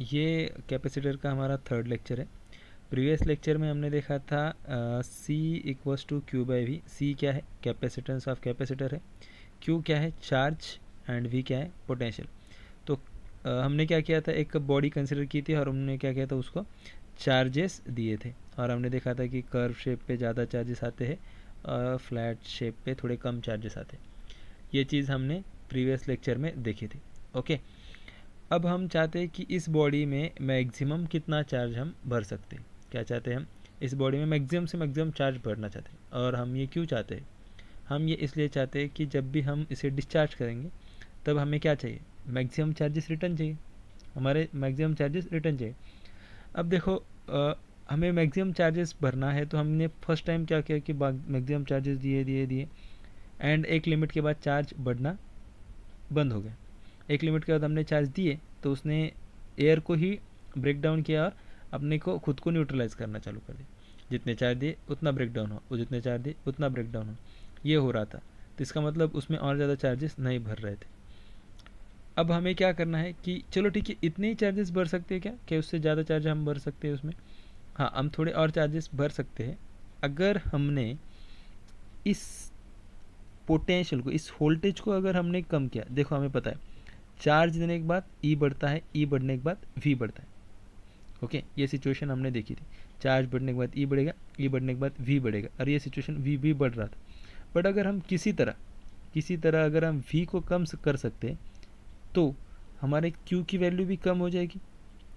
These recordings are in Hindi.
ये कैपेसिटर का हमारा थर्ड लेक्चर है। प्रीवियस लेक्चर में हमने देखा था C equals to Q by V. C क्या है? कैपेसिटेंस ऑफ कैपेसिटर है। Q क्या है? चार्ज। एंड V क्या है? पोटेंशियल। तो हमने क्या किया था, एक बॉडी कंसिडर की थी और हमने क्या किया था, उसको चार्जेस दिए थे और हमने देखा था कि कर्व शेप पे ज़्यादा चार्जेस आते हैं और फ्लैट शेप पे थोड़े कम चार्जेस आते हैं। ये चीज़ हमने प्रीवियस लेक्चर में देखी थी। ओके, अब हम चाहते हैं कि इस बॉडी में मैक्सिमम कितना चार्ज हम भर सकते हैं। क्या चाहते हैं हम? इस बॉडी में मैक्सिमम से मैक्सिमम चार्ज भरना चाहते हैं। और हम ये क्यों चाहते हैं? हम ये इसलिए चाहते हैं कि जब भी हम इसे डिस्चार्ज करेंगे तब हमें क्या चाहिए? मैक्सिमम चार्जेस रिटर्न चाहिए। हमारे मैक्सिमम चार्जेस रिटर्न चाहिए। अब देखो, हमें मैक्सिमम चार्जेस भरना है तो हमने फर्स्ट टाइम क्या किया कि मैक्सिमम चार्जेस दिए दिए दिए एंड एक लिमिट के बाद चार्ज बढ़ना बंद हो गया। एक लिमिट के बाद हमने चार्ज दिए तो उसने एयर को ही ब्रेक डाउन किया और अपने को खुद को न्यूट्रलाइज करना चालू कर दिया। जितने चार्ज दिए उतना ब्रेक डाउन हो, जितने चार्ज दिए उतना ब्रेक डाउन हो, ये हो रहा था। तो इसका मतलब उसमें और ज़्यादा चार्जेस नहीं भर रहे थे। अब हमें क्या करना है कि चलो ठीक है, इतने ही चार्जेस भर सकते हैं क्या उससे ज़्यादा चार्ज हम भर सकते हैं उसमें? हाँ, हम थोड़े और चार्जेस भर सकते हैं अगर हमने इस पोटेंशियल को, इस वोल्टेज को अगर हमने कम किया। देखो, हमें पता है चार्ज देने के बाद ई बढ़ता है, ई बढ़ने के बाद वी बढ़ता है। ओके, ये सिचुएशन हमने देखी थी। चार्ज बढ़ने के बाद ई बढ़ेगा, ई बढ़ने के बाद वी बढ़ेगा और ये सिचुएशन वी भी बढ़ रहा था। बट अगर हम किसी तरह अगर हम वी को कम कर सकते तो हमारे क्यू की वैल्यू भी कम हो जाएगी,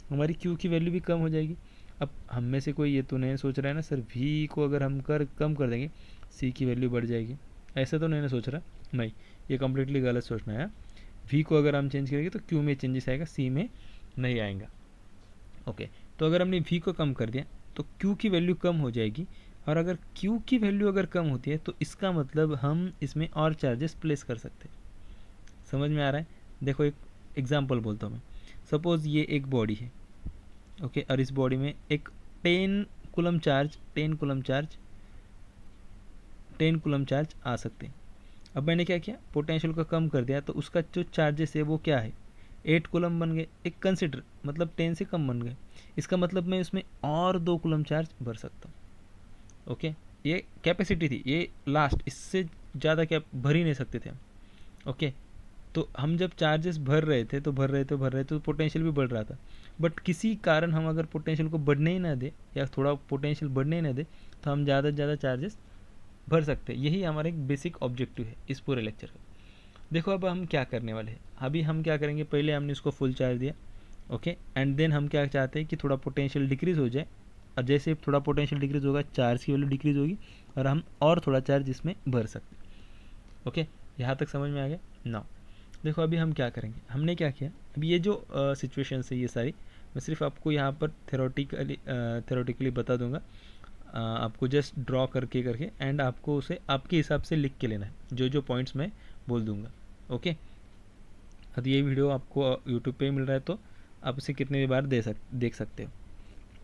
हमारी क्यू की वैल्यू भी कम हो जाएगी। अब हम में से कोई ये तो नहीं सोच रहा है ना सर वी को अगर हम कम कर देंगे सी की वैल्यू बढ़ जाएगी, ऐसा तो नहीं ना सोच रहा। नहीं, ये कम्प्लीटली गलत सोचना है। वी को अगर हम चेंज करेंगे तो क्यू में चेंजेस आएगा, सी में नहीं आएगा। ओके, तो अगर हमने वी को कम कर दिया तो क्यू की वैल्यू कम हो जाएगी और अगर क्यू की वैल्यू अगर कम होती है तो इसका मतलब हम इसमें और चार्जेस प्लेस कर सकते हैं। समझ में आ रहा है? देखो, एक एग्जांपल बोलता हूँ मैं। सपोज़ ये एक बॉडी है, ओके, और इस बॉडी में एक 10 कूलम चार्ज आ सकते हैं। अब मैंने क्या किया, पोटेंशियल को कम कर दिया तो उसका जो चार्जेस है वो क्या है, 8 कूलम बन गए। एक कंसिडर मतलब 10 से कम बन गए। इसका मतलब मैं उसमें और 2 कूलम चार्ज भर सकता हूँ। ओके, ये कैपेसिटी थी, ये लास्ट, इससे ज़्यादा क्या भर ही नहीं सकते थे हम। ओके, तो हम जब चार्जेस भर रहे थे तो पोटेंशियल भी बढ़ रहा था। बट किसी कारण हम अगर पोटेंशियल को बढ़ने ही ना दे या थोड़ा पोटेंशियल बढ़ने ही ना दे तो हम ज़्यादा से ज़्यादा चार्जेस भर सकते हैं। यही हमारा एक बेसिक ऑब्जेक्टिव है इस पूरे लेक्चर का। देखो, अब हम क्या करने वाले हैं। अभी हम क्या करेंगे, पहले हमने इसको फुल चार्ज दिया, ओके, एंड देन हम क्या चाहते हैं कि थोड़ा पोटेंशियल डिक्रीज़ हो जाए और जैसे थोड़ा पोटेंशियल डिक्रीज़ होगा चार्ज की वैल्यू डिक्रीज़ होगी और हम और थोड़ा चार्ज इसमें भर सकते हैं। ओके, यहाँ तक समझ में आ गया ना? देखो, अभी हम क्या करेंगे, हमने क्या किया, अभी ये जो सिचुएशन है ये सारी मैं सिर्फ आपको यहाँ पर थेरोटिकली बता दूंगा। आपको जस्ट ड्रॉ करके एंड आपको उसे आपके हिसाब से लिख के लेना है, जो जो पॉइंट्स मैं बोल दूंगा। ओके, अब ये वीडियो आपको यूट्यूब पे मिल रहा है तो आप उसे कितने भी बार देख सकते हो।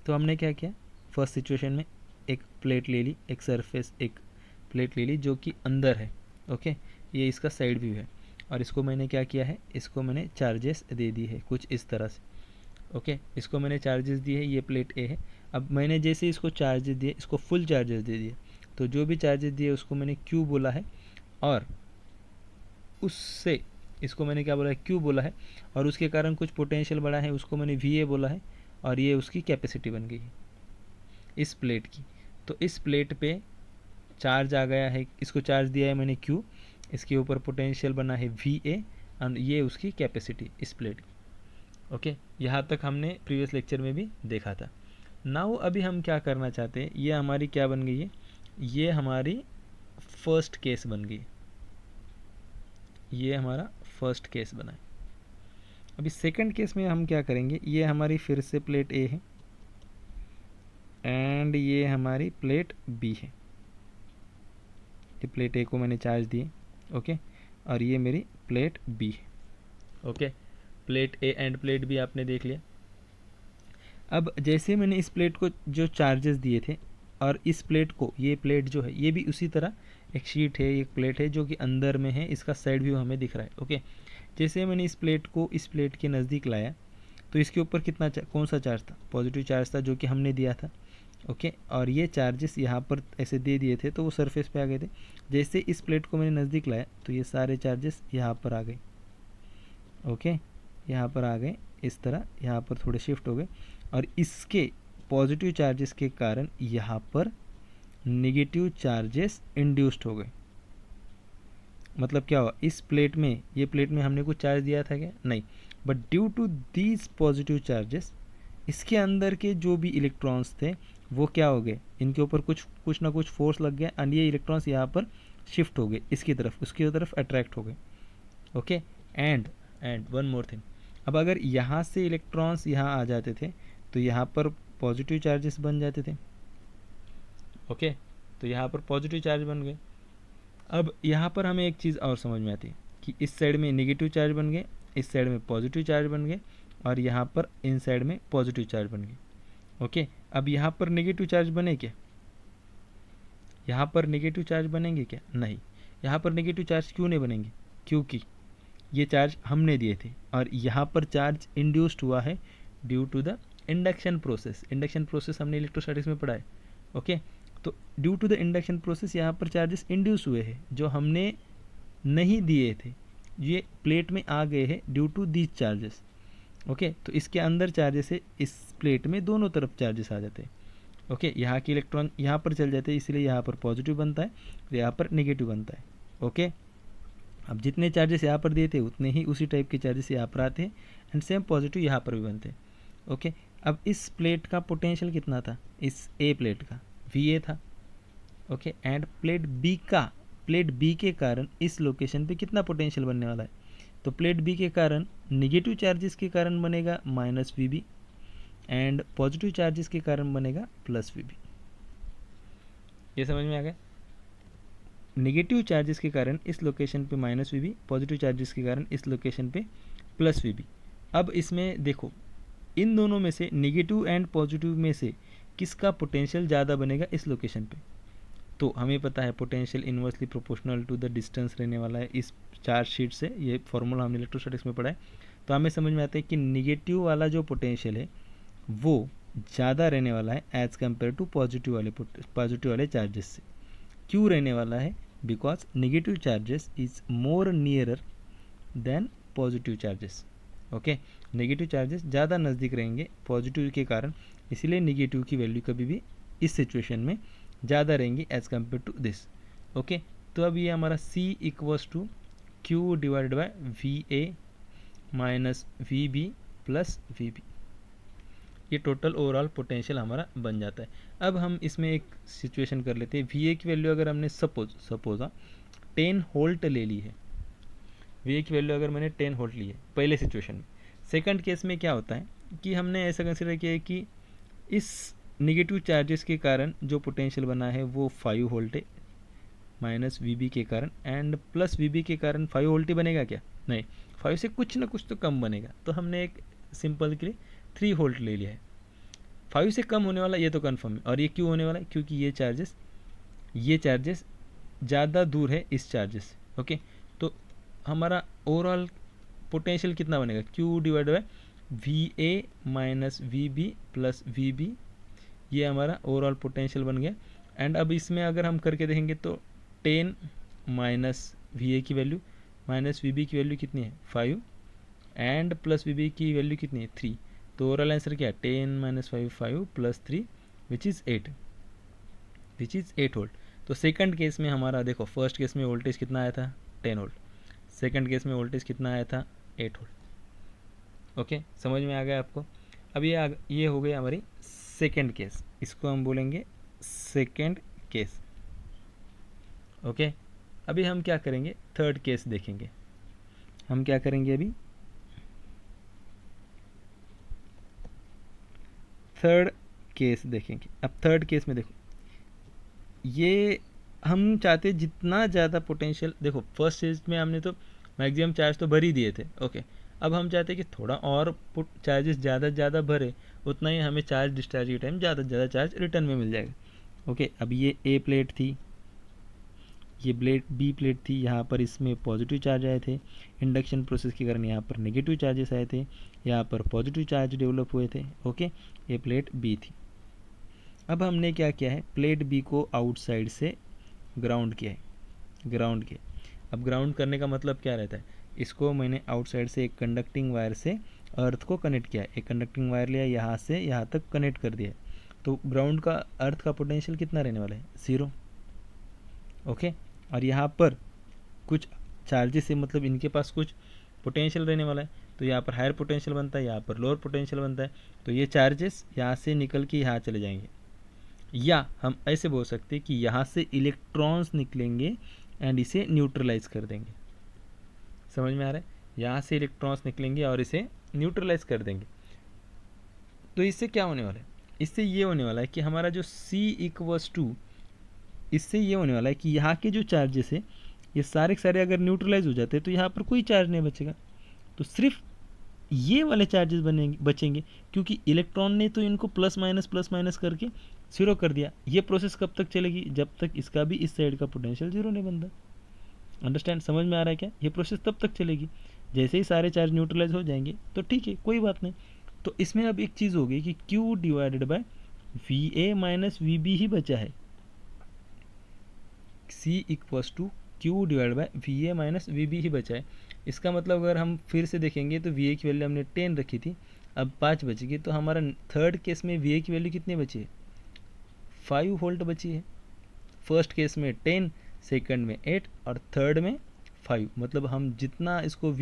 तो हमने क्या किया, फर्स्ट सिचुएशन में एक प्लेट ले ली, एक सरफेस एक प्लेट ले ली जो कि अंदर है। ओके, ये इसका साइड व्यू है और इसको मैंने क्या किया है, इसको मैंने चार्जेस दे दी है कुछ इस तरह से। ओके, इसको मैंने चार्जेस दिए है, ये प्लेट ए है। अब मैंने जैसे इसको चार्जेस दिए, इसको फुल चार्जेस दे दिए, तो जो भी चार्जेस दिए उसको मैंने क्यू बोला है और उससे इसको मैंने क्या बोला है, क्यू बोला है और उसके कारण कुछ पोटेंशियल बढ़ा है, उसको मैंने वी ए बोला है और ये उसकी कैपेसिटी बन गई है इस प्लेट की। तो इस प्लेट पे चार्ज आ गया है, इसको चार्ज दिया है मैंने क्यू, इसके ऊपर पोटेंशियल बना है वी ए और ये उसकी कैपेसिटी इस प्लेट की। ओके, यहाँ तक हमने प्रीवियस लेक्चर में भी देखा था। नाउ अभी हम क्या करना चाहते हैं, ये हमारी क्या बन गई है, ये हमारी फर्स्ट केस बन गई, ये हमारा फर्स्ट केस बना है। अभी सेकंड केस में हम क्या करेंगे, ये हमारी फिर से प्लेट ए है एंड ये हमारी प्लेट बी है। ये प्लेट ए को मैंने चार्ज दिए, ओके, और ये मेरी प्लेट बी है। Okay, plate A and plate B आपने देख लिया। अब जैसे मैंने इस प्लेट को जो चार्जेस दिए थे और इस प्लेट को, ये प्लेट जो है ये भी उसी तरह एक शीट है, एक प्लेट है जो कि अंदर में है, इसका साइड व्यू हमें दिख रहा है। ओके, जैसे मैंने इस प्लेट को इस प्लेट के नज़दीक लाया तो इसके ऊपर कितना कौन सा चार्ज था, पॉजिटिव चार्ज था जो कि हमने दिया था। ओके, और ये चार्जेस यहाँ पर ऐसे दे दिए थे तो वो सरफेस पे आ गए थे। जैसे इस प्लेट को मैंने नज़दीक लाया तो ये सारे चार्जेस यहाँ पर आ गए। ओके, यहाँ पर आ गए, इस तरह यहाँ पर थोड़े शिफ्ट हो गए, और इसके पॉजिटिव चार्जेस के कारण यहाँ पर नेगेटिव चार्जेस इंड्यूस्ड हो गए। मतलब क्या हुआ, इस प्लेट में, ये प्लेट में हमने कुछ चार्ज दिया था क्या, नहीं, but due to these positive charges इसके अंदर के जो भी इलेक्ट्रॉन्स थे वो क्या हो गए, इनके ऊपर कुछ ना कुछ फोर्स लग गया एंड ये इलेक्ट्रॉन्स यहाँ पर शिफ्ट हो गए इसकी तरफ, उसकी तरफ अट्रैक्ट हो गए। Okay, and one more thing, अब अगर यहाँ से इलेक्ट्रॉन्स यहाँ आ जाते थे तो यहाँ पर पॉजिटिव चार्जेस बन जाते थे। ओके, तो यहाँ पर पॉजिटिव चार्ज बन गए। अब यहाँ पर हमें एक चीज़ और समझ में आती है कि इस साइड में नेगेटिव चार्ज बन गए, इस साइड में पॉजिटिव चार्ज बन गए, और यहाँ पर इन साइड में पॉजिटिव चार्ज बन गए। ओके, अब यहाँ पर नेगेटिव चार्ज बने क्या, यहाँ पर नेगेटिव चार्ज बनेंगे क्या, नहीं। यहाँ पर नेगेटिव चार्ज क्यों नहीं बनेंगे, क्योंकि ये चार्ज हमने दिए थे और यहाँ पर चार्ज इंड्यूस्ड हुआ है due to the induction process. Induction process हमने इलेक्ट्रोस्टैटिक्स में पढ़ा है। ओके, तो due to the induction process यहाँ पर चार्जेस इंड्यूस हुए हैं जो हमने नहीं दिए थे, ये प्लेट में आ गए हैं due to these charges. Okay, तो इसके अंदर चार्जेस है, इस प्लेट में दोनों तरफ चार्जेस आ जाते हैं। ओके, यहाँ के इलेक्ट्रॉन यहाँ पर चल जाते हैं, इसलिए यहाँ पर पॉजिटिव बनता है, यहाँ पर नेगेटिव बनता है। ओके, अब जितने चार्जेस यहाँ पर दिए थे उतने ही उसी टाइप के चार्जेस यहाँ पर आते हैं एंड सेम पॉजिटिव यहाँ पर भी बनते हैं। ओके, अब इस प्लेट का पोटेंशियल कितना था, इस ए प्लेट का VA था। ओके, एंड प्लेट बी के कारण इस लोकेशन पे कितना पोटेंशियल बनने वाला है, तो प्लेट बी के कारण नेगेटिव चार्जेस के कारण बनेगा -VB एंड पॉजिटिव चार्जेस के कारण बनेगा +VB। ये समझ में आ गया, नेगेटिव चार्जेस के कारण इस लोकेशन पे -VB, पॉजिटिव चार्जेस के कारण इस लोकेशन पे +VB। अब इसमें देखो, इन दोनों में से नेगेटिव एंड पॉजिटिव में से किसका पोटेंशियल ज़्यादा बनेगा इस लोकेशन पे, तो हमें पता है potential inversely proportional to the distance रहने वाला है इस चार्ज शीट से, ये फॉर्मूला हमने इलेक्ट्रोस्टैटिक्स में पढ़ा है। तो हमें समझ में आता है कि निगेटिव वाला जो पोटेंशियल है वो ज़्यादा रहने वाला है एज़ कम्पेयर टू पॉजिटिव वाले चार्जेस से। क्यों रहने वाला है, because negative charges is more nearer than positive charges. Okay, negative charges ज़्यादा नज़दीक रहेंगे पॉजिटिव के कारण, इसीलिए नेगेटिव की वैल्यू कभी भी इस सिचुएशन में ज़्यादा रहेंगी as compare to this. Okay, तो अब ये हमारा C = Q divided by VA minus VB plus VB, ये टोटल ओवरऑल पोटेंशियल हमारा बन जाता है। अब हम इसमें एक सिचुएशन कर लेते हैं, VA की वैल्यू अगर हमने सपोज 10 वोल्ट ले ली है, VA की वैल्यू अगर मैंने 10 वोल्ट ली है पहले सिचुएशन में। सेकंड केस में क्या होता है कि हमने ऐसा कंसिडर किया है कि इस नेगेटिव चार्जेस के कारण जो पोटेंशियल बना है वो 5 वोल्ट है -VB के कारण, एंड +VB के कारण 5 वोल्ट ही बनेगा क्या, नहीं, 5 से कुछ ना कुछ तो कम बनेगा। तो हमने एक सिंपल के लिए 3 वोल्ट ले लिया है। 5 से कम होने वाला ये तो कन्फर्म है, और ये क्यों होने वाला है, क्योंकि ये चार्जेस ज़्यादा दूर है इस चार्जेस से। ओके, तो हमारा ओवरऑल पोटेंशियल कितना बनेगा, Q divide by VA minus VB plus VB, ये हमारा ओवरऑल पोटेंशियल बन गया। एंड अब इसमें अगर हम करके देखेंगे तो 10 माइनस VA की वैल्यू माइनस VB की वैल्यू कितनी है 5 एंड प्लस VB की वैल्यू कितनी है 3, तो ओवरऑल आंसर क्या है 10 - 5 प्लस 3 विच इज़ 8 वोल्ट। तो सेकंड केस में हमारा देखो, फर्स्ट केस में वोल्टेज कितना आया था 10 वोल्ट, सेकंड केस में वोल्टेज कितना आया था 8 वोल्ट। ओके, समझ में आ गया आपको। अब ये हो गई हमारी सेकंड केस, इसको हम बोलेंगे सेकंड केस। ओके, अभी हम क्या करेंगे, थर्ड केस देखेंगे। हम क्या करेंगे अभी, थर्ड केस देखेंगे। अब थर्ड केस में देखो, ये हम चाहते जितना ज़्यादा पोटेंशियल, देखो फर्स्ट स्टेज में हमने तो मैक्सिमम चार्ज तो भर ही दिए थे। ओके, अब हम चाहते हैं कि थोड़ा और चार्जेस ज़्यादा से ज़्यादा भरे, उतना ही हमें चार्ज डिस्चार्ज के टाइम ज़्यादा से ज़्यादा चार्ज रिटर्न में मिल जाएगा। ओके, अब ये ए प्लेट थी, ये बी प्लेट थी, यहाँ पर इसमें पॉजिटिव चार्ज आए थे, इंडक्शन प्रोसेस के कारण यहाँ पर नेगेटिव चार्जेस आए थे, यहाँ पर पॉजिटिव चार्ज डेवलप हुए थे। ओके, ये प्लेट बी थी। अब हमने क्या किया है, प्लेट बी को आउटसाइड से ग्राउंड किया है, ग्राउंड किया। अब ग्राउंड करने का मतलब क्या रहता है, इसको मैंने आउटसाइड से एक कंडक्टिंग वायर से अर्थ को कनेक्ट किया, एक कंडक्टिंग वायर लिया, यहाँ से यहाँ तक कनेक्ट कर दिया। तो ग्राउंड का अर्थ का पोटेंशियल कितना रहने वाला है, 0। ओके, और यहाँ पर कुछ चार्जेस है, मतलब इनके पास कुछ पोटेंशियल रहने वाला है, तो यहाँ पर हायर पोटेंशियल बनता है, यहाँ पर लोअर पोटेंशियल बनता है। तो ये चार्जेस यहाँ से निकल के यहाँ चले जाएंगे, या हम ऐसे बोल सकते हैं कि यहाँ से इलेक्ट्रॉन्स निकलेंगे एंड इसे न्यूट्रलाइज कर देंगे। समझ में आ रहा है, यहाँ से इलेक्ट्रॉन्स निकलेंगे और इसे न्यूट्रलाइज कर देंगे। तो इससे क्या होने वाला है, इससे ये होने वाला है कि हमारा जो C=, इससे ये होने वाला है कि यहाँ के जो चार्जेस है ये सारे के सारे अगर न्यूट्रलाइज हो जाते हैं तो यहाँ पर कोई चार्ज नहीं बचेगा, तो सिर्फ ये वाले चार्जेस बचेंगे, क्योंकि इलेक्ट्रॉन ने तो इनको प्लस माइनस करके 0 कर दिया। ये प्रोसेस कब तक चलेगी, जब तक इसका भी इस साइड का पोटेंशियल 0 नहीं बनता। अंडरस्टैंड, समझ में आ रहा है क्या, ये प्रोसेस तब तक चलेगी। जैसे ही सारे चार्ज न्यूट्रलाइज हो जाएंगे तो ठीक है, कोई बात नहीं। तो इसमें अब एक चीज़ होगी कि Q divided by VA minus VB ही बचा है। C=Q divide by VA minus VB ही बचा है। इसका मतलब अगर हम फिर से देखेंगे तो VA की वैल्यू हमने 10 रखी थी, अब 5 बचेगी, तो हमारा थर्ड केस में VA की वैल्यू कितनी बची है, 5 वोल्ट बची है। फर्स्ट केस में 10, सेकंड में 8 और थर्ड में 5। मतलब हम जितना इसको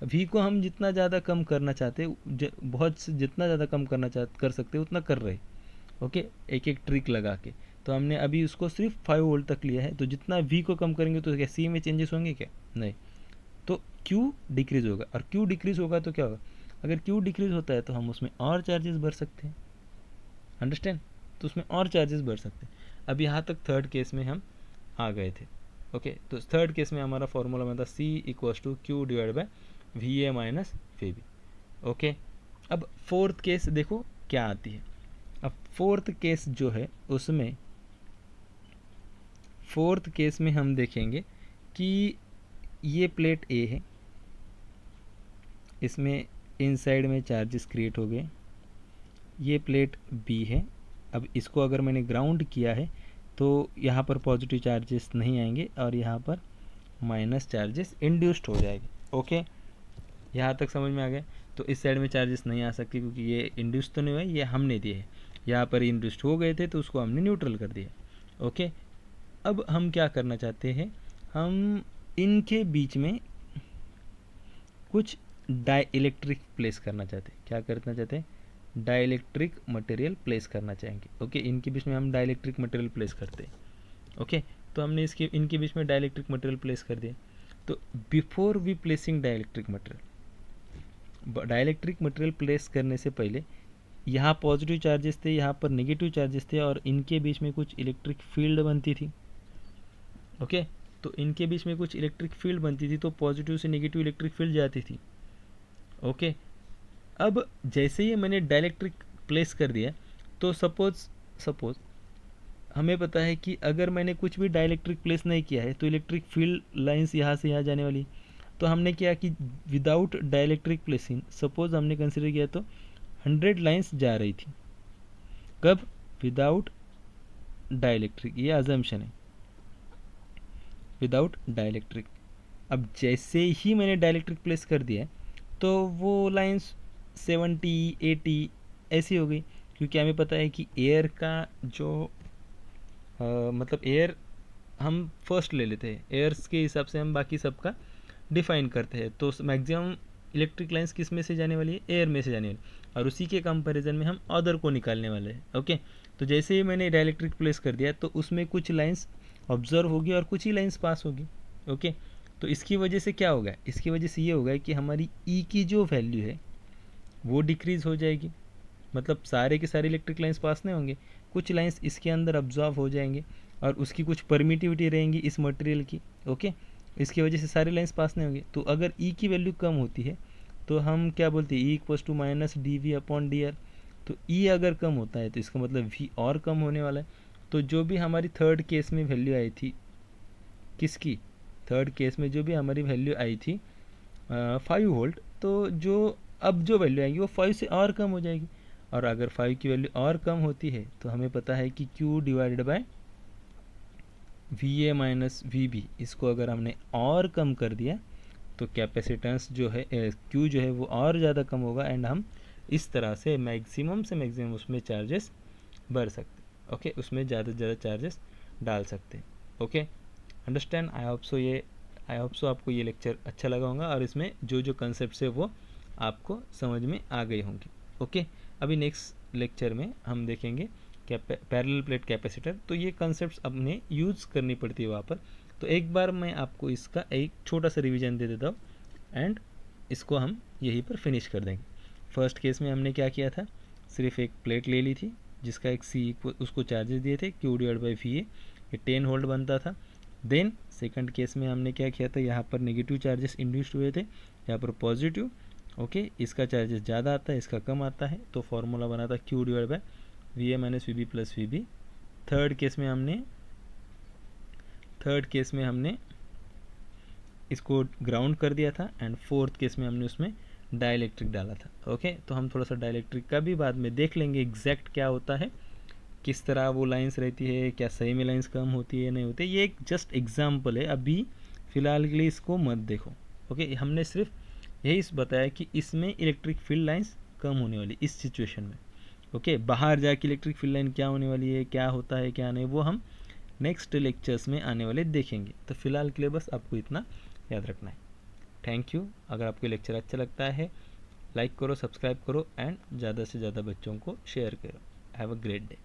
V को हम जितना ज़्यादा कम करना चाहते, जितना ज़्यादा कम कर सकते उतना कर रहे। ओके, एक एक ट्रिक लगा के। तो हमने अभी उसको सिर्फ 5 वोल्ट तक लिया है, तो जितना V को कम करेंगे तो क्या C में चेंजेस होंगे क्या, नहीं, तो Q डिक्रीज होगा। और Q डिक्रीज होगा तो क्या होगा, अगर Q डिक्रीज होता है तो हम उसमें और चार्जेस भर सकते हैं। अंडरस्टैंड, तो उसमें और चार्जेस भर सकते हैं। अब यहाँ तक थर्ड केस में हम आ गए थे। ओके, तो थर्ड केस में हमारा फॉर्मूला बनता C=Q divide by VA minus VB। Okay, अब फोर्थ केस देखो क्या आती है। अब फोर्थ केस जो है उसमें, फोर्थ केस में हम देखेंगे कि ये प्लेट A है, इसमें इनसाइड में चार्जेस क्रिएट हो गए। ये प्लेट B है, अब इसको अगर मैंने ग्राउंड किया है तो यहाँ पर पॉजिटिव चार्जेस नहीं आएंगे और यहाँ पर माइनस चार्जेस इंड्यूस्ड हो जाएंगे। ओके, यहाँ तक समझ में आ गया। तो इस साइड में चार्जेस नहीं आ सकते क्योंकि ये इंड्यूस तो नहीं हुआ, ये हमने दिए है, यहाँ पर इंड्यूस्ड हो गए थे तो उसको हमने न्यूट्रल कर दिया। ओके, अब हम क्या करना चाहते हैं, हम इनके बीच में कुछ डाई इलेक्ट्रिक प्लेस करना चाहते हैं। क्या करना चाहते हैं, डाई इलेक्ट्रिक मटेरियल प्लेस करना चाहेंगे। ओके, इनके बीच में हम डाई इलेक्ट्रिक मटेरियल प्लेस करते हैं। ओके, तो हमने इनके बीच में डाई इलेक्ट्रिक मटेरियल प्लेस कर दिया। तो before we placing dielectric material place करने से पहले यहाँ पॉजिटिव चार्जेस थे, यहाँ पर नेगेटिव चार्जेस थे और इनके बीच में कुछ इलेक्ट्रिक फील्ड बनती थी। ओके, तो इनके बीच में कुछ इलेक्ट्रिक फील्ड बनती थी, तो पॉजिटिव से नेगेटिव इलेक्ट्रिक फील्ड जाती थी। ओके, अब जैसे ही मैंने डाइलेक्ट्रिक प्लेस कर दिया, तो सपोज हमें पता है कि अगर मैंने कुछ भी डाइलेक्ट्रिक प्लेस नहीं किया है तो इलेक्ट्रिक फील्ड लाइंस यहाँ से यहाँ जाने वाली। तो हमने किया कि विदाउट डाइलेक्ट्रिक प्लेसिंग, सपोज हमने कंसिडर किया तो 100 लाइंस जा रही थी। कब, विदाउट डाइलेक्ट्रिक, ये अजम्पशन है, विदाउट डाइलेक्ट्रिक। अब जैसे ही मैंने डाइलेक्ट्रिक प्लेस कर दिया तो वो लाइंस 70, 80 ऐसी हो गई, क्योंकि हमें पता है कि एयर का जो मतलब एयर हम फर्स्ट ले लेते हैं, एयर्स के हिसाब से हम बाकी सबका डिफाइन करते हैं। तो मैक्सिमम इलेक्ट्रिक लाइंस किस में से जाने वाली है, एयर में से जाने वाली, और उसी के कंपैरिजन में हम अदर को निकालने वाले हैं। ओके, तो जैसे ही मैंने डाइलेक्ट्रिक प्लेस कर दिया तो उसमें कुछ लाइंस ऑब्जर्व होगी और कुछ ही लाइंस पास होगी। ओके, तो इसकी वजह से क्या होगा, इसकी वजह से ये होगा कि हमारी ई की जो वैल्यू है वो डिक्रीज़ हो जाएगी। मतलब सारे के सारे इलेक्ट्रिक लाइंस पास नहीं होंगे, कुछ लाइंस इसके अंदर अब्जॉर्व हो जाएंगे और उसकी कुछ परमिटिविटी रहेंगी इस मटेरियल की। ओके, इसकी वजह से सारे लाइंस पास नहीं होंगे। तो अगर ई की वैल्यू कम होती है तो हम क्या बोलते हैं, E = -dV/dr। तो ई अगर कम होता है तो इसका मतलब वी और कम होने वाला है। तो जो भी हमारी थर्ड केस में वैल्यू आई थी किसकी, थर्ड केस में जो भी हमारी वैल्यू आई थी 5 वोल्ट, तो जो अब जो वैल्यू आएगी वो 5 से और कम हो जाएगी, और अगर 5 की वैल्यू और कम होती है तो हमें पता है कि Q divided by VA minus VB, इसको अगर हमने और कम कर दिया तो कैपेसिटेंस जो है Q जो है वो और ज़्यादा कम होगा, एंड हम इस तरह से मैक्सिमम से मैक्सिमम उसमें चार्जेस भर सकते, ओके, उसमें ज़्यादा से ज़्यादा चार्जेस डाल सकते हैं। Okay, understand. I hope so आपको ये लेक्चर अच्छा लगा होगा और इसमें जो जो कंसेप्ट है वो आपको समझ में आ गए होंगे। ओके, अभी नेक्स्ट लेक्चर में हम देखेंगे पैरेलल प्लेट कैपेसिटर, तो ये कंसेप्ट्स अपने यूज़ करनी पड़ती है वहाँ पर। तो एक बार मैं आपको इसका एक छोटा सा रिवीजन दे देता हूँ एंड इसको हम यहीं पर फिनिश कर देंगे। फर्स्ट केस में हमने क्या किया था, सिर्फ एक प्लेट ले ली थी जिसका एक सी उसको चार्जेस दिए थे Q डिवाइड बाई VA, ये 10 वोल्ट बनता था। देन सेकंड केस में हमने क्या किया था, यहाँ पर नेगेटिव चार्जेस इंड्यूस्ड हुए थे, यहाँ पर पॉजिटिव। ओके, इसका चार्जेस ज़्यादा आता है, इसका कम आता है, तो फॉर्मूला बना था Q divide by VA minus VB plus VB। Third case में हमने इसको ग्राउंड कर दिया था, एंड फोर्थ केस में हमने उसमें डाइलेक्ट्रिक डाला था। ओके, तो हम थोड़ा सा डाइलेक्ट्रिक का भी बाद में देख लेंगे एग्जैक्ट क्या होता है, किस तरह वो लाइंस रहती है, क्या सही में लाइंस कम होती है नहीं होती है। ये एक जस्ट एग्जाम्पल है, अभी फ़िलहाल के लिए इसको मत देखो। ओके, हमने सिर्फ यही बताया कि इसमें इलेक्ट्रिक फील्ड लाइंस कम होने वाली इस सिचुएशन में। ओके, बाहर जाके इलेक्ट्रिक फील्ड लाइन क्या होने वाली है, क्या होता है क्या नहीं, वो हम नेक्स्ट लेक्चर्स में आने वाले देखेंगे। तो फिलहाल के लिए बस आपको इतना याद रखना है। Thank you. अगर आपको लेक्चर अच्छा लगता है लाइक करो, सब्सक्राइब करो एंड ज़्यादा से ज़्यादा बच्चों को शेयर करो। Have a great day.